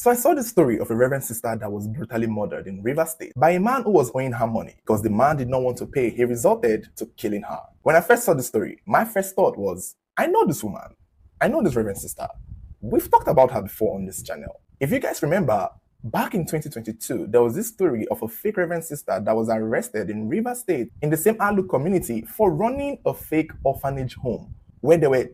So I saw the story of a Reverend Sister that was brutally murdered in Rivers State by a man who was owing her money. Because the man did not want to pay, he resorted to killing her. When I first saw the story, my first thought was, I know this woman. I know this Reverend Sister. We've talked about her before on this channel. If you guys remember, back in 2022, there was this story of a fake Reverend Sister that was arrested in Rivers State in the same Alu community for running a fake orphanage home where there were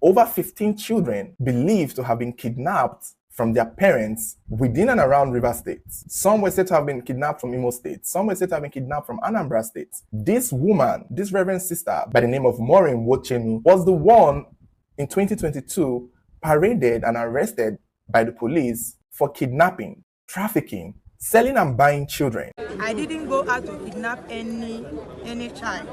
over 15 children believed to have been kidnapped from their parents within and around Rivers State. Some were said to have been kidnapped from Imo State. Some were said to have been kidnapped from Anambra State. This woman, this Reverend Sister by the name of Maureen Wochenu, was the one in 2022 paraded and arrested by the police for kidnapping, trafficking, selling and buying children. I didn't go out to kidnap any child.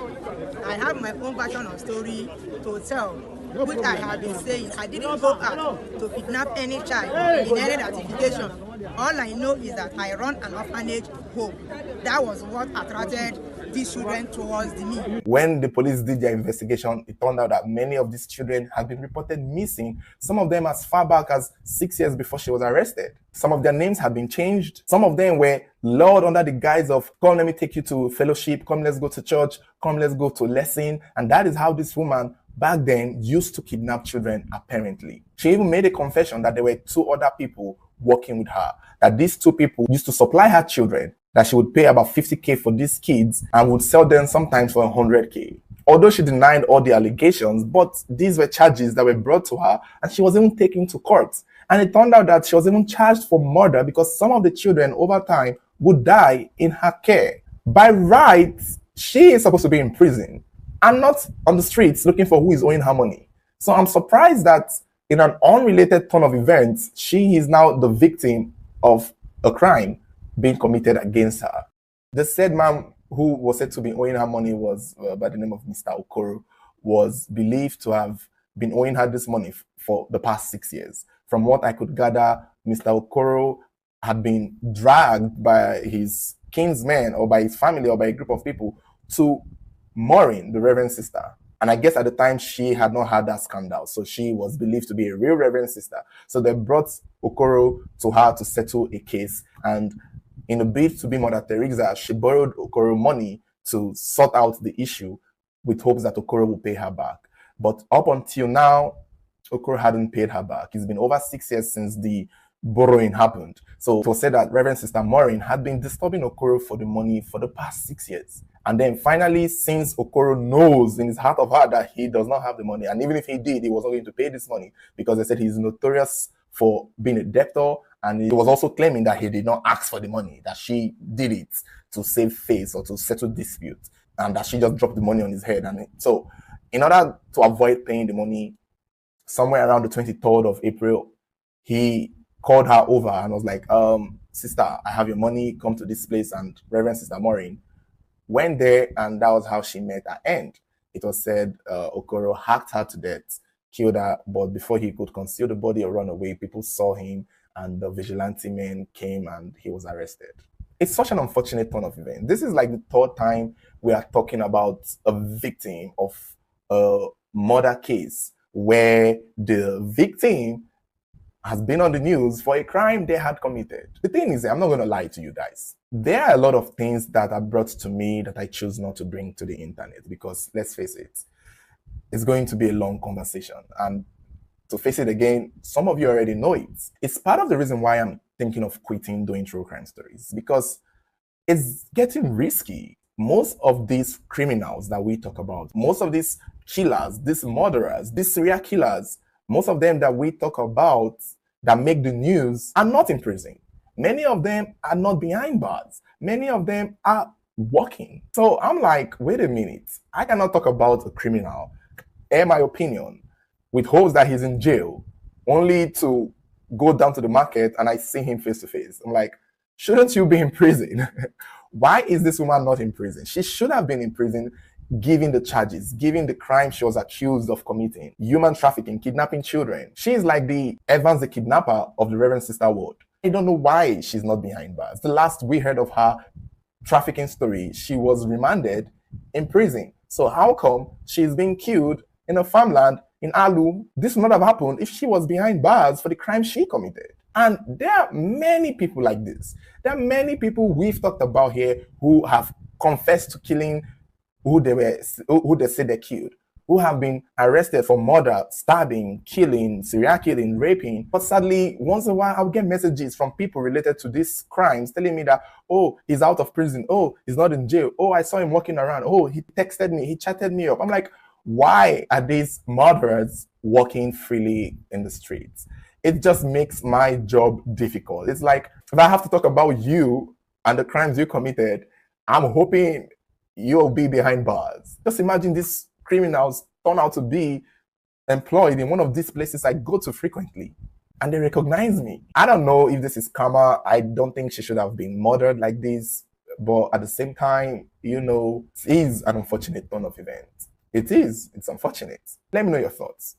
I have my own version of story to tell, which I have been saying. I didn't go out to kidnap any child in any ratification. All I know is that I run an orphanage home. That was what attracted these children towards me. When the police did their investigation, it turned out that many of these children had been reported missing, some of them as far back as 6 years before she was arrested. Some of their names had been changed. Some of them were lured under the guise of, come, let me take you to fellowship, come, let's go to church, come, let's go to lesson. And that is how this woman back then used to kidnap children, apparently. She even made a confession that there were 2 other people working with her, that these 2 people used to supply her children, that she would pay about 50K for these kids and would sell them sometimes for 100K. Although she denied all the allegations, but these were charges that were brought to her and she was even taken to court. And it turned out that she was even charged for murder because some of the children over time would die in her care. By rights, she is supposed to be in prison and not on the streets looking for who is owing her money. So I'm surprised that in an unrelated turn of events, she is now the victim of a crime being committed against her. The said man who was said to be owing her money was by the name of Mr. Okoro, was believed to have been owing her this money for the past 6 years. From what I could gather, Mr. Okoro had been dragged by his kinsmen or by his family or by a group of people to Maureen, the Reverend Sister. And I guess at the time she had not had that scandal. So she was believed to be a real Reverend Sister. So they brought Okoro to her to settle a case. And in a bid to be Mother Teresa, she borrowed Okoro money to sort out the issue with hopes that Okoro will pay her back. But up until now, Okoro hadn't paid her back. It's been over 6 years since the borrowing happened. So it was said that Reverend Sister Maureen had been disturbing Okoro for the money for the past 6 years. And then finally, since Okoro knows in his heart of heart that he does not have the money, and even if he did, he was not going to pay this money because they said he's notorious for being a debtor, and he was also claiming that he did not ask for the money, that she did it to save face or to settle dispute, and that she just dropped the money on his head. And so in order to avoid paying the money, somewhere around the 23rd of April, he called her over and was like, sister, I have your money, come to this place. And Reverend Sister Maureen went there, and that was how she met her end. It was said Okoro hacked her to death, killed her, but before he could conceal the body or run away, people saw him and the vigilante men came and he was arrested. It's such an unfortunate turn of events. This is like the 3rd time we are talking about a victim of a murder case where the victim has been on the news for a crime they had committed. The thing is, I'm not going to lie to you guys. There are a lot of things that are brought to me that I choose not to bring to the internet because, let's face it, it's going to be a long conversation. And to face it again, some of you already know it. It's part of the reason why I'm thinking of quitting doing true crime stories, because it's getting risky. Most of these criminals that we talk about, most of these killers, these murderers, these serial killers, most of them that we talk about that make the news are not in prison. Many of them are not behind bars. Many of them are working. So I'm like, wait a minute. I cannot talk about a criminal, air my opinion, with hopes that he's in jail, only to go down to the market and I see him face to face. I'm like, shouldn't you be in prison? Why is this woman not in prison? She should have been in prison, given the charges, given the crime she was accused of committing: human trafficking, kidnapping children. She is like the Evans the kidnapper of the Reverend Sister world. I don't know why she's not behind bars. The last we heard of her trafficking story, she was remanded in prison. So how come she's being killed in a farmland in Alu? This would not have happened if she was behind bars for the crime she committed. And there are many people like this. There are many people we've talked about here who have confessed to killing who they say they killed, who have been arrested for murder, stabbing, killing, serial killing, raping. But sadly, once in a while, I'll get messages from people related to these crimes telling me that, oh, he's out of prison. Oh, he's not in jail. Oh, I saw him walking around. Oh, he texted me. He chatted me up. I'm like, why are these murderers walking freely in the streets? It just makes my job difficult. It's like, if I have to talk about you and the crimes you committed, I'm hoping you'll be behind bars. Just imagine these criminals turn out to be employed in one of these places I go to frequently, and they recognize me. I don't know if this is karma. I don't think she should have been murdered like this, but at the same time, it is an unfortunate turn of events. It is. It's unfortunate. Let me know your thoughts.